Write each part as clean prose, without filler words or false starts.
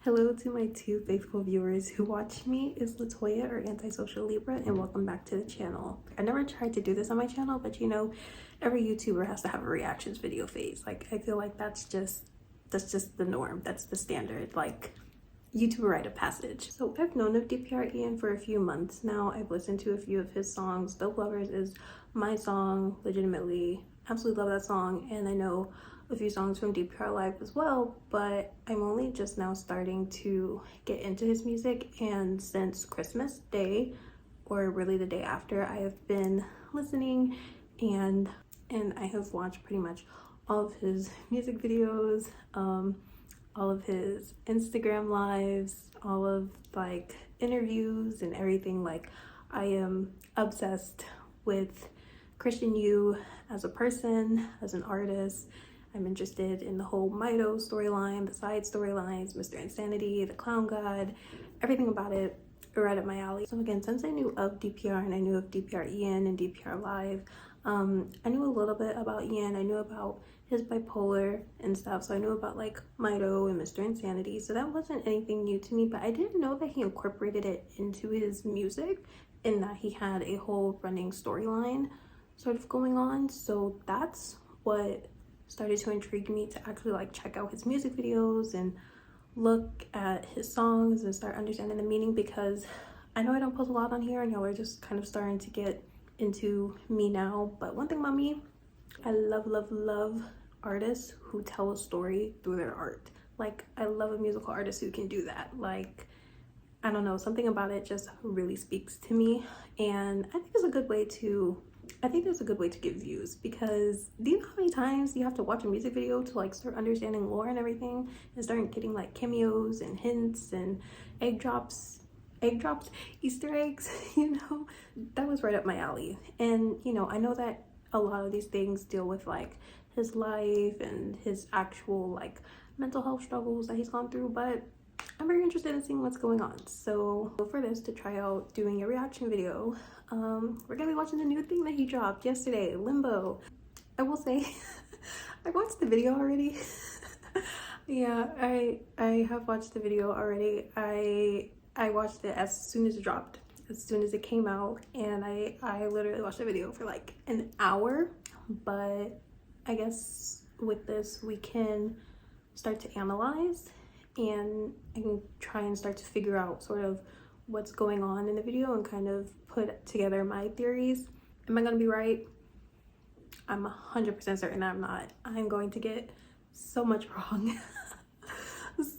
Hello to my two faithful viewers who watch me. It's Latoya or Antisocial Libra, and welcome back to the channel. I never tried to do this on my channel, but you know, every YouTuber has to have a reactions video phase. Like, I feel like that's just the norm. That's the standard, like, YouTuber rite of passage. So I've known of DPR Ian for a few months now. I've listened to a few of his songs. Dope Lovers is my song, legitimately. Absolutely love that song, and I know a few songs from DPR Live as well, but I'm only just now starting to get into his music, and since Christmas Day, or really the day after, I have been listening and I have watched pretty much all of his music videos, all of his Instagram lives, all of like interviews and everything. Like, I am obsessed with Christian U as a person, as an artist. I'm interested in the whole Mido storyline, the side storylines, Mr. Insanity, the Clown God, everything about it right up my alley. So again, since I knew of DPR and I knew of DPR Ian and DPR Live, I knew a little bit about Ian. I knew about his bipolar and stuff, so I knew about like Mido and Mr. Insanity, so that wasn't anything new to me, but I didn't know that he incorporated it into his music and that he had a whole running storyline sort of going on. So that's what started to intrigue me to actually like check out his music videos and look at his songs and start understanding the meaning, because I know I don't post a lot on here and y'all are just kind of starting to get into me now. But one thing about me, I love artists who tell a story through their art. Like, I love a musical artist who can do that. Like, I don't know, something about it just really speaks to me, and I think it's a good way to there's a good way to get views, because do you know how many times you have to watch a music video to like start understanding lore and everything, and start getting like cameos and hints and egg drops, Easter eggs, you know? That was right up my alley. And you know, I know that a lot of these things deal with like his life and his actual like mental health struggles that he's gone through, but I'm very interested in seeing what's going on. So for this, to try out doing a reaction video, we're gonna be watching the new thing that he dropped yesterday, Limbo. I will say, I watched the video already. Yeah, I have watched the video already. I watched it as soon as it dropped, as soon as it came out, and I literally watched the video for like an hour. But I guess with this, we can start to analyze, and I can try and start to figure out sort of what's going on in the video and kind of put together my theories. Am I gonna be right? I'm 100% certain I'm not. I'm going to get so much wrong.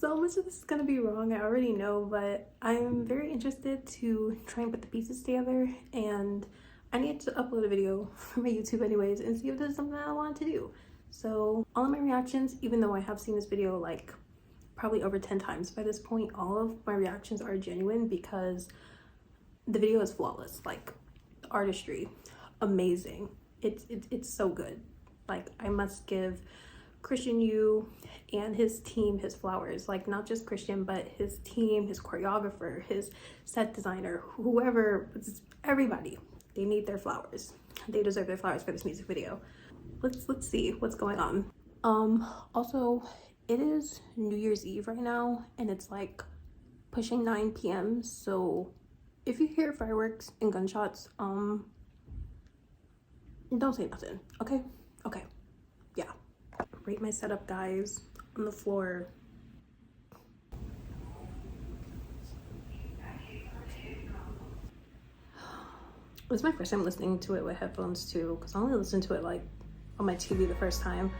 So much of this is gonna be wrong, I already know, but I'm very interested to try and put the pieces together, and I need to upload a video for my YouTube anyways and see if this is something I want to do. So all of my reactions, even though I have seen this video like probably over 10 times by this point, all of my reactions are genuine because the video is flawless. Like, the artistry, amazing. It's so good. Like, I must give Christian U and his team his flowers. Like, not just Christian, but his team, his choreographer, his set designer, whoever, everybody, they need their flowers. They deserve their flowers for this music video. Let's see what's going on. Also, it is New Year's Eve right now, and it's like pushing 9 p.m. So if you hear fireworks and gunshots, don't say nothing, okay? Okay, yeah. Rate my setup, guys, on the floor. It was my first time listening to it with headphones too, because I only listened to it like on my TV the first time.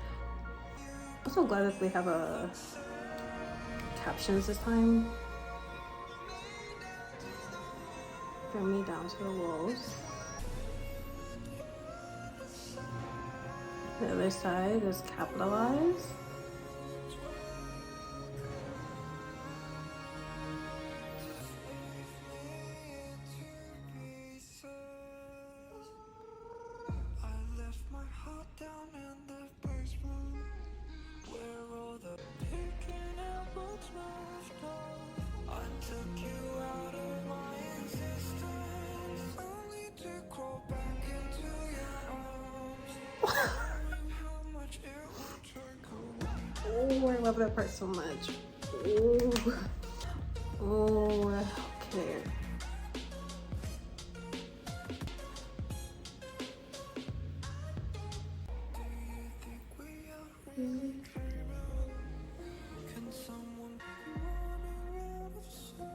I'm so glad that they have captions this time. From me down to the walls. The other side is capitalized. Oh, I love that part so much. Ooh. Oh, okay.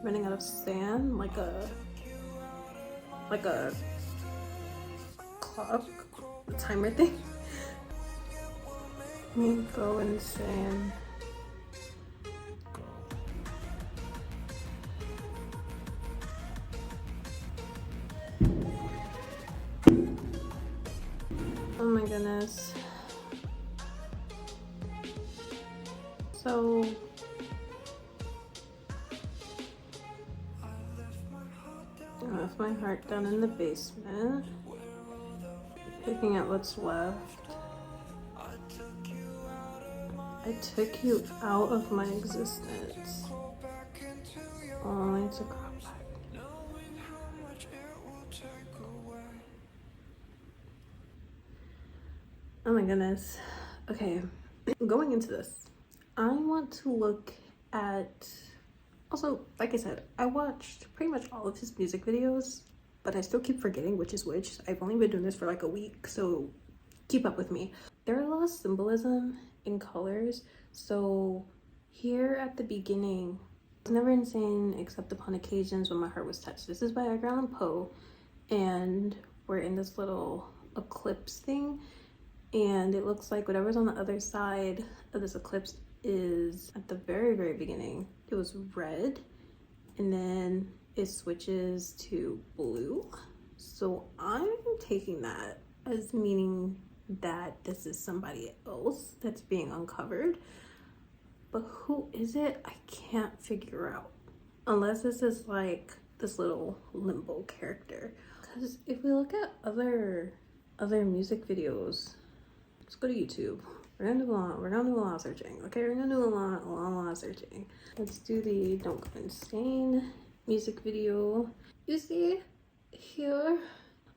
Running out of sand, like a clock, a timer thing. Me go insane. Oh my goodness. So I left my heart down in the basement, picking at what's left. I took you out of my existence, only to come back. Oh my goodness. Okay, going into this, I want to look at, also, like I said, I watched pretty much all of his music videos, but I still keep forgetting which is which. I've only been doing this for like a week, so keep up with me. There are a lot of symbolism in colors. So here at the beginning, I was never insane except upon occasions when my heart was touched. This is by Edgar Allan Poe, and we're in this little eclipse thing, and it looks like whatever's on the other side of this eclipse is at the very, very beginning. It was red, and then it switches to blue. So I'm taking that as meaning that this is somebody else that's being uncovered, but who is it? I can't figure out, unless this is like this little Limbo character. Because if we look at other music videos, let's go to YouTube. We're gonna do a lot of searching. Okay, we're gonna do a lot of searching. Let's do the Don't Go Insane music video. You see here,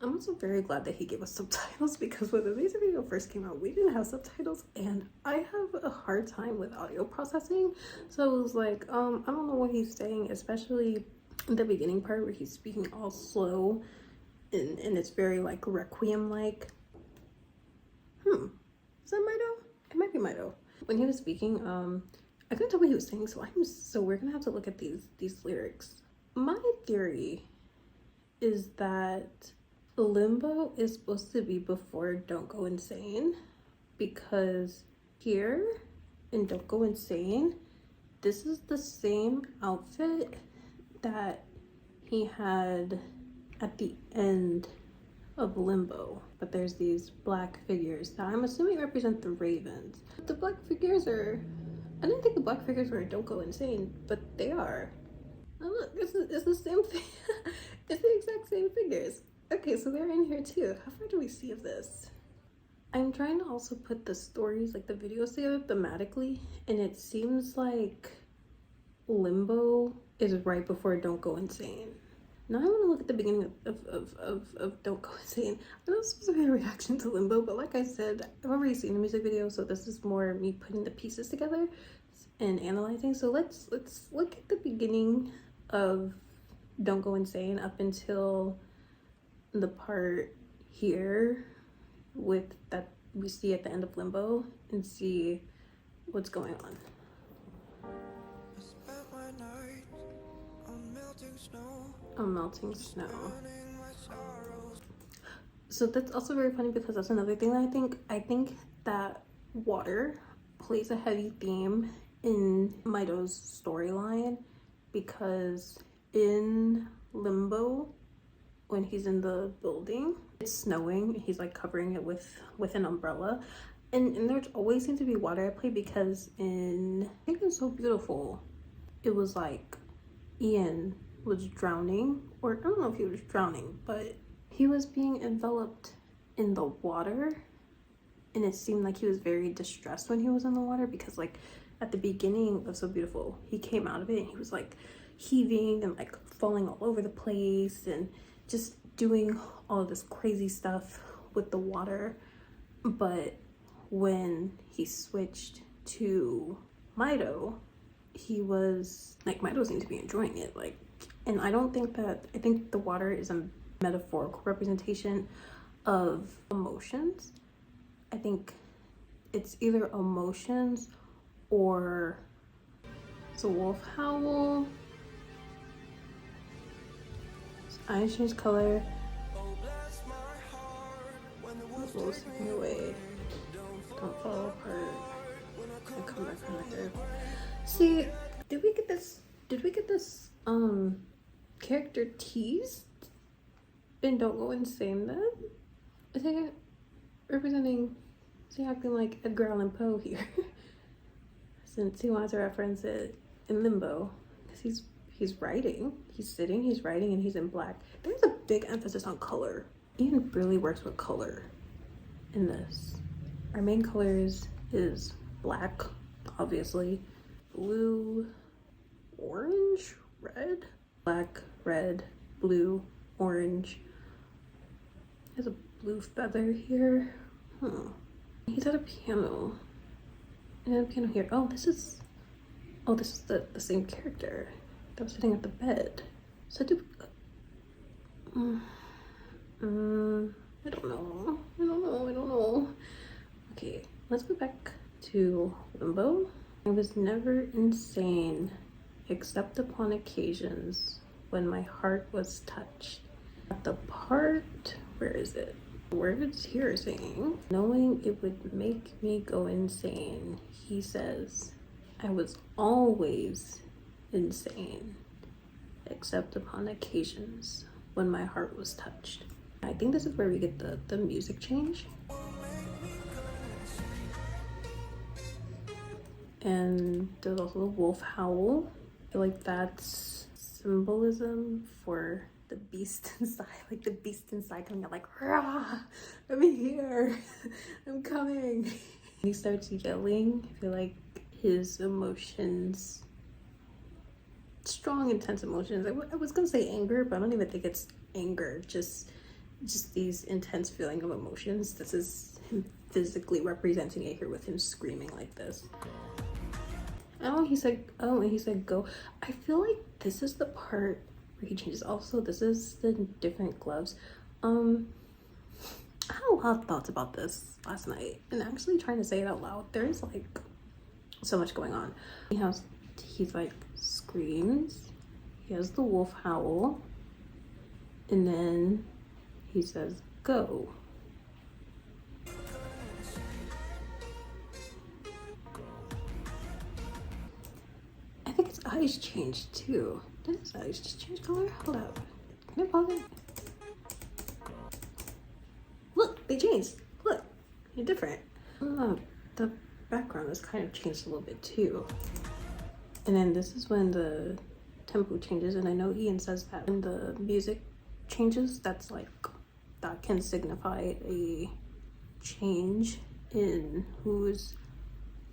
I'm also very glad that he gave us subtitles, because when the music video first came out, we didn't have subtitles, and I have a hard time with audio processing. So I was like, I don't know what he's saying, especially in the beginning part where he's speaking all slow and it's very like requiem-like. Is that Mido? It might be Mido. When he was speaking, I couldn't tell what he was saying, so we're gonna have to look at these lyrics. My theory is that Limbo is supposed to be before Don't Go Insane, because here in Don't Go Insane, this is the same outfit that he had at the end of Limbo, but there's these black figures that I'm assuming represent the ravens. The black figures are, I didn't think the black figures were Don't Go Insane, but they are. Oh look, it's the same thing. It's the exact same figures. Okay, so they're in here too. How far do we see of this? I'm trying to also put the stories, like the videos together thematically, and it seems like Limbo is right before Don't Go Insane. Now I want to look at the beginning of Don't Go Insane. I know it's supposed to be a reaction to Limbo, but like I said, I've already seen the music video, so this is more me putting the pieces together and analyzing. So let's look at the beginning of Don't Go Insane up until the part here with that we see at the end of Limbo, and see what's going on. On melting snow. So that's also very funny, because that's another thing that I think that water plays a heavy theme in Mido's storyline, because in Limbo, when he's in the building, it's snowing, he's like covering it with an umbrella, and there's always seems to be water at play, because in, I think it's So Beautiful, it was like Ian was drowning, or I don't know if he was drowning, but he was being enveloped in the water, and it seemed like he was very distressed when he was in the water, because like at the beginning of So Beautiful, he came out of it and he was like heaving and like falling all over the place and just doing all of this crazy stuff with the water. But when he switched to Mido he was like, Mito seemed to be enjoying it, like, and I don't think that, I think the water is a metaphorical representation of emotions. I think it's either emotions or it's a wolf howl. His eyes change color. Slipping away. Don't fall apart. And come back from the earth. See, did we get this character teased? And don't go insane then? Is he representing, is he acting like Edgar Allan Poe here? Since he wants to reference it in Limbo. Because he's writing, he's sitting, he's writing, and he's in black. There's a big emphasis on color. Ian really works with color in this. Our main colors is black, obviously, blue, orange, red, black, red, blue, orange. There's a blue feather here. He's at a piano. And then a piano here. Oh, this is the same character that was sitting at the bed. So I don't know. Okay, let's go back to Limbo. I was never insane, except upon occasions when my heart was touched. At the part, where is it? Words here are saying, knowing it would make me go insane. He says, I was always insane, except upon occasions when my heart was touched. I think this is where we get the music change. And there's also the wolf howl. I feel like that's symbolism for the beast inside, like the beast inside coming out like, rah, I'm here, I'm coming. He starts yelling. I feel like his emotions, strong, intense emotions. I was gonna say anger, but I don't even think it's anger, just these intense feeling of emotions. This is him physically representing it here with him screaming like this. Oh, he said go. I feel like this is the part where he changes. Also, this is the different gloves. I had a lot of thoughts about this last night, and actually trying to say it out loud, there's like so much going on. He's like screams, he has the wolf howl, and then he says go. I think his eyes changed too. Did his eyes just change color? Hold up. Can I pause it? Look, they changed. Look, they're different. Oh, the background has kind of changed a little bit too. And then this is when the tempo changes, and I know Ian says that when the music changes, that's like, that can signify a change in who's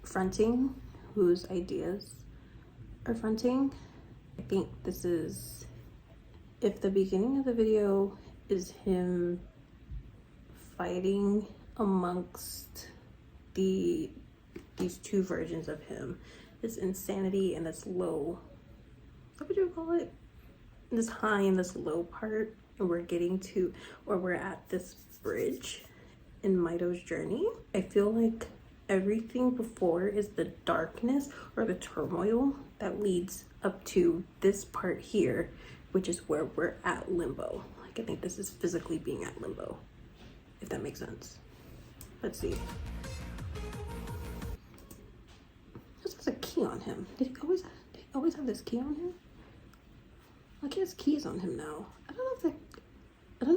fronting, whose ideas are fronting. I think this is, if the beginning of the video is him fighting amongst these two versions of him, this insanity and this low, what would you call it? This high and this low part, and we're getting to, or we're at this bridge in Mito's journey. I feel like everything before is the darkness or the turmoil that leads up to this part here, which is where we're at Limbo. Like, I think this is physically being at Limbo, if that makes sense. Let's see. This has a key on him. Did he always have this key on him? Like, he has keys on him now. I don't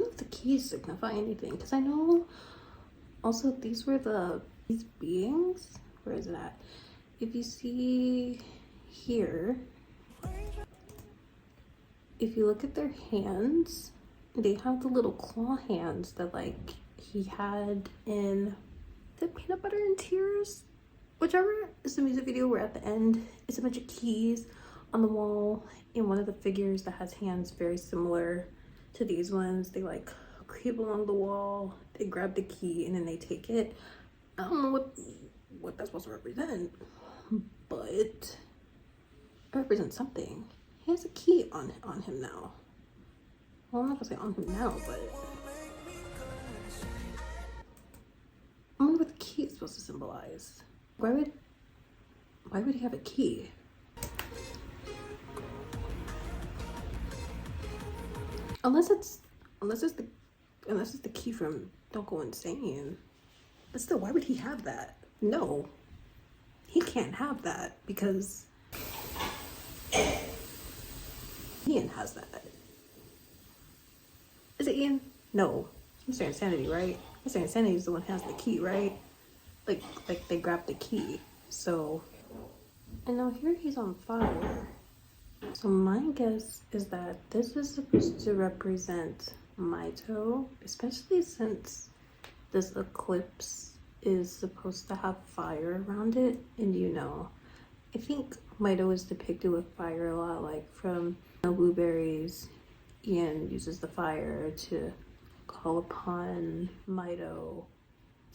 know if the keys signify anything, because I know also these beings. Where is it at? If you see here, if you look at their hands, they have the little claw hands that like he had in the Peanut Butter and Tears, whichever is the music video where at the end it's a bunch of keys on the wall, and one of the figures that has hands very similar to these ones, they like creep along the wall, they grab the key, and then they take it. I don't know what that's supposed to represent, but It represents something. He has a key on him now. Well, I'm not gonna say on him now, but I wonder what the key is supposed to symbolize. Why would he have a key? Unless it's the key from Don't Go Insane. But still, why would he have that? No, he can't have that because Ian has that. Is it Ian? No, Mr. Insanity, right? Mr. Insanity is the one who has the key, right? Like they grabbed the key. So, and now here he's on fire. So my guess is that this is supposed to represent Maito, especially since this eclipse is supposed to have fire around it. And you know, I think Maito is depicted with fire a lot, like from No Blueberries. Ian uses the fire to call upon Maito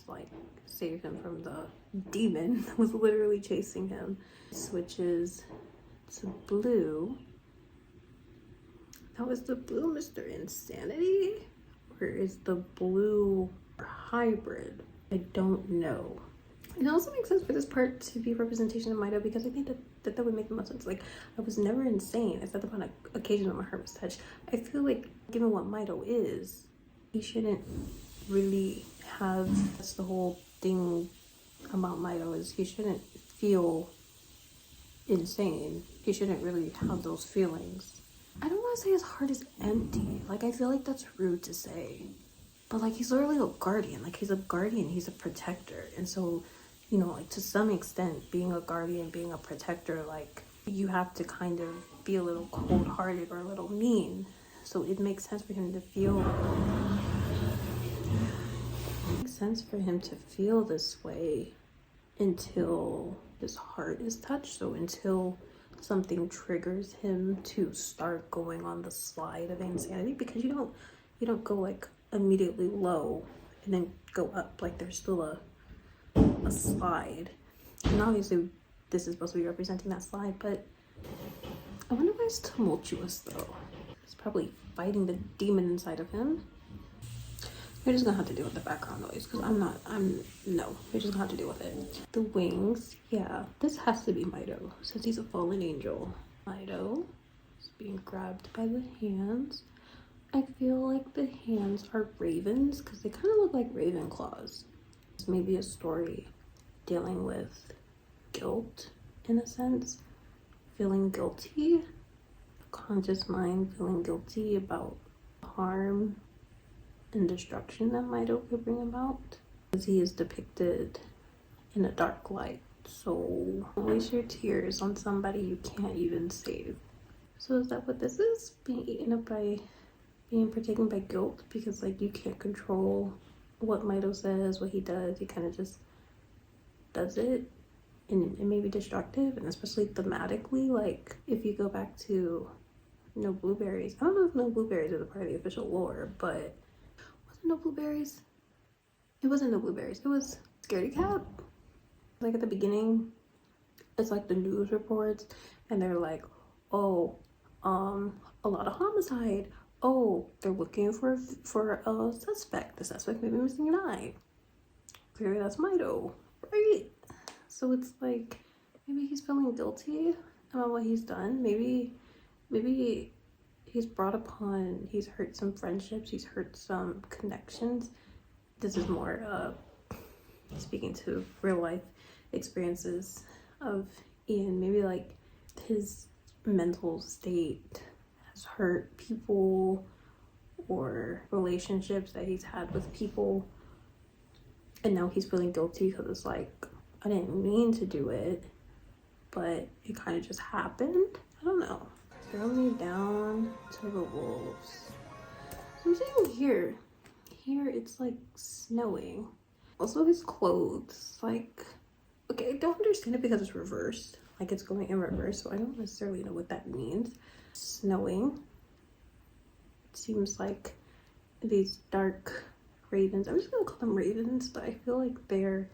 to like save him from the demon that was literally chasing him. Switches to blue. Now is the blue Mr. Insanity? Or is the blue hybrid? I don't know. It also makes sense for this part to be a representation of Maito because I think that would make the most sense. Like, I was never insane except upon occasion when my heart was touched. I feel like given what Maito is, he shouldn't really have, that's the whole thing about Maito, is he shouldn't feel insane. He shouldn't really have those feelings. I don't want to say his heart is empty. Like, I feel like that's rude to say. But like, he's literally a guardian. Like, he's a guardian, he's a protector. And so, you know, like, to some extent, being a guardian, being a protector, like, you have to kind of be a little cold-hearted or a little mean. So it makes sense for him to feel, this way until his heart is touched. So until something triggers him to start going on the slide of insanity, because you don't go like immediately low and then go up. Like, there's still a slide, and obviously this is supposed to be representing that slide. But I wonder why it's tumultuous though. It's probably fighting the demon inside of him. We're just gonna have to deal with the background noise because we're just gonna have to deal with it. The wings, yeah, this has to be Maito since he's a fallen angel. Maito is being grabbed by the hands. I feel like the hands are ravens because they kind of look like raven claws. It's maybe a story dealing with guilt in a sense, feeling guilty, conscious mind feeling guilty about harm and destruction that Maito could bring about, because he is depicted in a dark light. So don't waste your tears on somebody you can't even save. So is that what this is? Being eaten up by, being partaken by guilt, because like you can't control what Maito says, what he does. He kind of just does it, and it may be destructive, and especially thematically. Like, if you go back to No Blueberries, I don't know if No Blueberries is a part of the official lore, but No Blueberries. It wasn't No Blueberries. It was Scaredy Cat. Like, at the beginning, it's like the news reports, and they're like, oh, a lot of homicide. Oh, they're looking for a suspect. The suspect may be missing an eye. Clearly, that's Maito, right? So it's like, maybe he's feeling guilty about what he's done. Maybe he's he's hurt some friendships, he's hurt some connections. This is more speaking to real life experiences of Ian. Maybe like his mental state has hurt people or relationships that he's had with people, and now he's feeling guilty because it's like, I didn't mean to do it, but it kind of just happened. I don't know. Throw me down to the wolves. So I'm saying here it's like snowing. Also his clothes, like, okay, I don't understand it because it's reversed. Like, it's going in reverse, so I don't necessarily know what that means. Snowing. It seems like these dark ravens, I'm just gonna call them ravens, but I feel like they're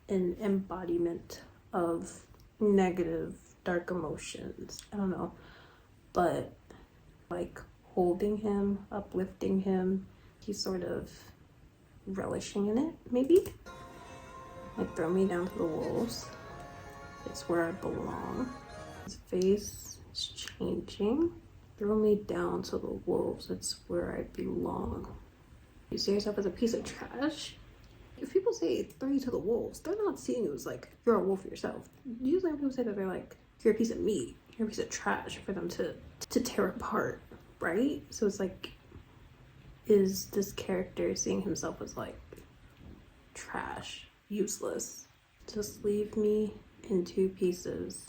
an embodiment of negative, dark emotions. I don't know, but like holding him, uplifting him, he's sort of relishing in it, maybe. Like, throw me down to the wolves, it's where I belong. His face is changing. Throw me down to the wolves, it's where I belong. You see yourself as a piece of trash? If people say throw you to the wolves, they're not seeing you as like you're a wolf yourself. Usually when people say that, they're like, you're a piece of meat, you're a piece of trash for them to tear apart, right? So it's like, is this character seeing himself as like trash, useless? Just leave me in two pieces.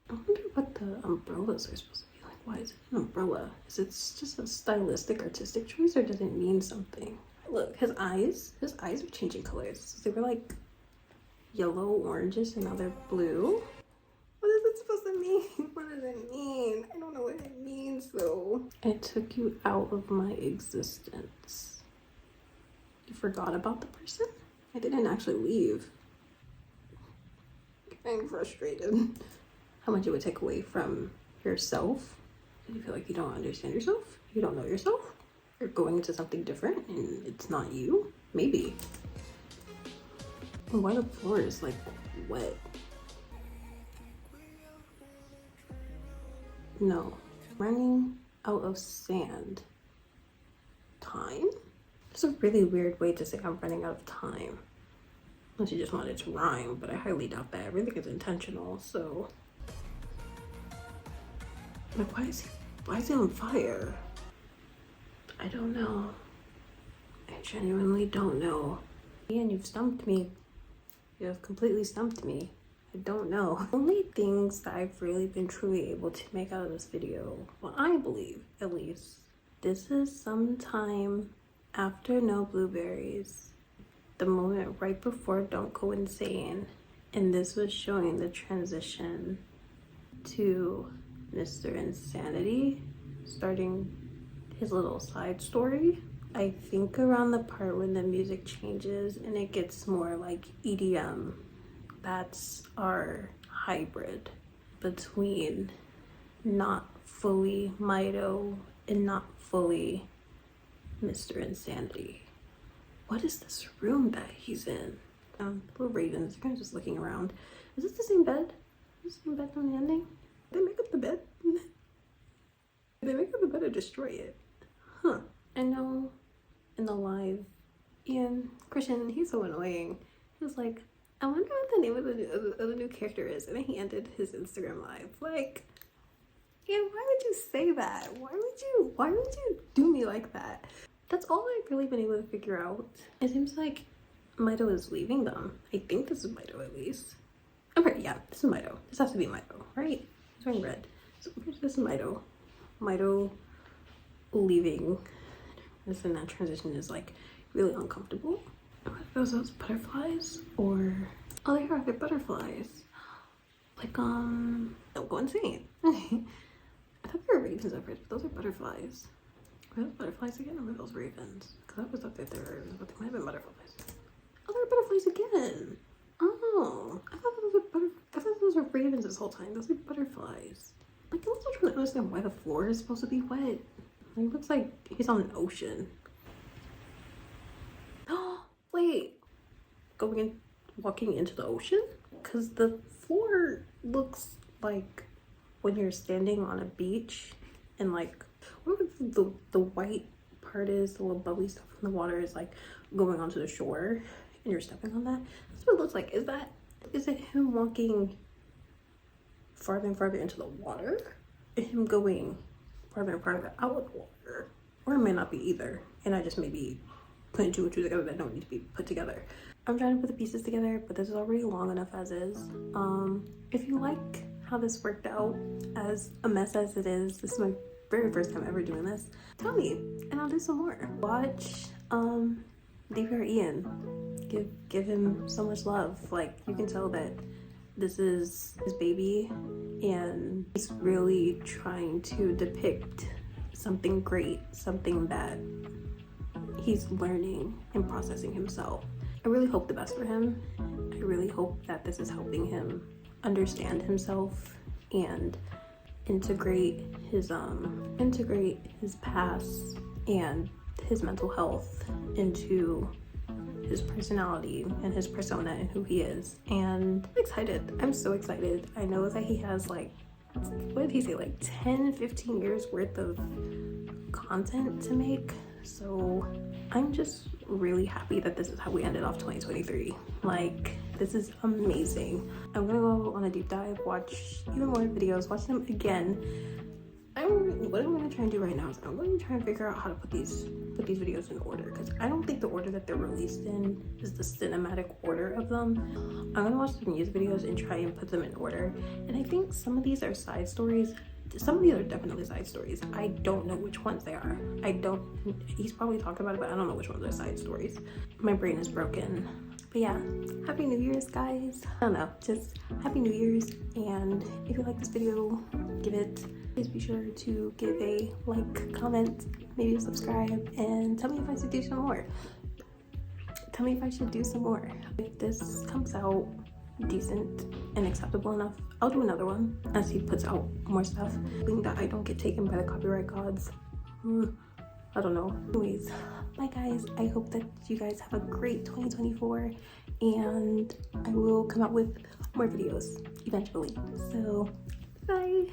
I wonder what the umbrellas are supposed to be like. Why is it an umbrella? Is it just a stylistic, artistic choice, or does it mean something? Look, his eyes are changing colors. So they were like yellow, oranges, and now they're blue. What is it supposed to mean? What does it mean? I don't know what it means though. I took you out of my existence. You forgot about the person? I didn't actually leave. I'm frustrated. How much it would take away from yourself? Do you feel like you don't understand yourself? You don't know yourself? You're going into something different and it's not you? Maybe. And why the floor is like wet? No. Running out of sand. Time? It's a really weird way to say I'm running out of time. Unless you just wanted to rhyme, but I highly doubt that. I really think it's intentional, so. Like, why is he on fire? I don't know. I genuinely don't know. Ian, you've stumped me. You have completely stumped me. I don't know. Only things that I've really been truly able to make out of this video, well, I believe, at least, this is sometime after No Blueberries, the moment right before Don't Go Insane, and this was showing the transition to Mr. Insanity, starting his little side story. I think around the part when the music changes and it gets more like EDM, that's our hybrid between not fully Mito and not fully Mr. Insanity. What is this room that he's in? Little ravens, they're kind of just looking around. Is this the same bed? Is this the same bed from the ending? Did they make up the bed? Did they make up the bed or destroy it? Huh. I know in the live, Ian, Christian, he's so annoying. He was like, I wonder what the name of the new character is. And then he ended his Instagram live. Like, Ian, why would you say that? Why would you do me like that? That's all I've really been able to figure out. It seems like Mito is leaving them. I think this is Mito at least. Okay, yeah, this is Mito. This has to be Mito, right? He's wearing red. So this is Mito. Mito leaving. Listen, that transition is like really uncomfortable. Are those butterflies? Or oh, they're butterflies. Like don't go insane. I thought they were ravens at first, but those are butterflies. Were those butterflies again, or were those ravens? Because I always thought that they might have been butterflies. Oh, they're butterflies again. Oh, I thought those were ravens this whole time. Those are butterflies. Like, I'm also trying to understand why the floor is supposed to be wet. Like, it looks like he's on an ocean. Oh, wait. Walking into the ocean? Because the floor looks like when you're standing on a beach and like, whatever the white part is, the little bubbly stuff in the water is like going onto the shore and you're stepping on that. That's what it looks like. Is it him walking farther and farther into the water? And him going farther and farther out of the water? Or it may not be either. And I just may be putting two and two together that don't need to be put together. I'm trying to put the pieces together, but this is already long enough as is. If you like how this worked out, as a mess as it is, this is my very first time ever doing this, tell me and I'll do some more. Watch DPR Ian. Give him so much love. Like, you can tell that this is his baby and he's really trying to depict something great, something that he's learning and processing himself. I really hope the best for him. I really hope that this is helping him understand himself and integrate his past and his mental health into his personality and his persona and who he is. And I'm excited. I'm so excited. I know that he has like, what did he say, like 10-15 years worth of content to make. So I'm just really happy that this is how we ended off 2023. Like, this is amazing. I'm gonna go on a deep dive, watch even more videos, watch them again. What I'm gonna try and do right now is I'm gonna try and figure out how to put these videos in order, because I don't think the order that they're released in is the cinematic order of them. I'm gonna watch the music videos and try and put them in order. And I think some of these are side stories. Some of these are definitely side stories. I don't know which ones they are. He's probably talked about it, but I don't know which ones are side stories. My brain is broken. But yeah, Happy New Year's, guys. I don't know, just Happy New Year's. And if you like this video, please be sure to give a like, comment, maybe subscribe, and tell me if I should do some more. If this comes out decent and acceptable enough, I'll do another one as he puts out more stuff. Hoping that I don't get taken by the copyright gods. I don't know. Anyways, bye guys. I hope that you guys have a great 2024, and I will come out with more videos eventually. So bye.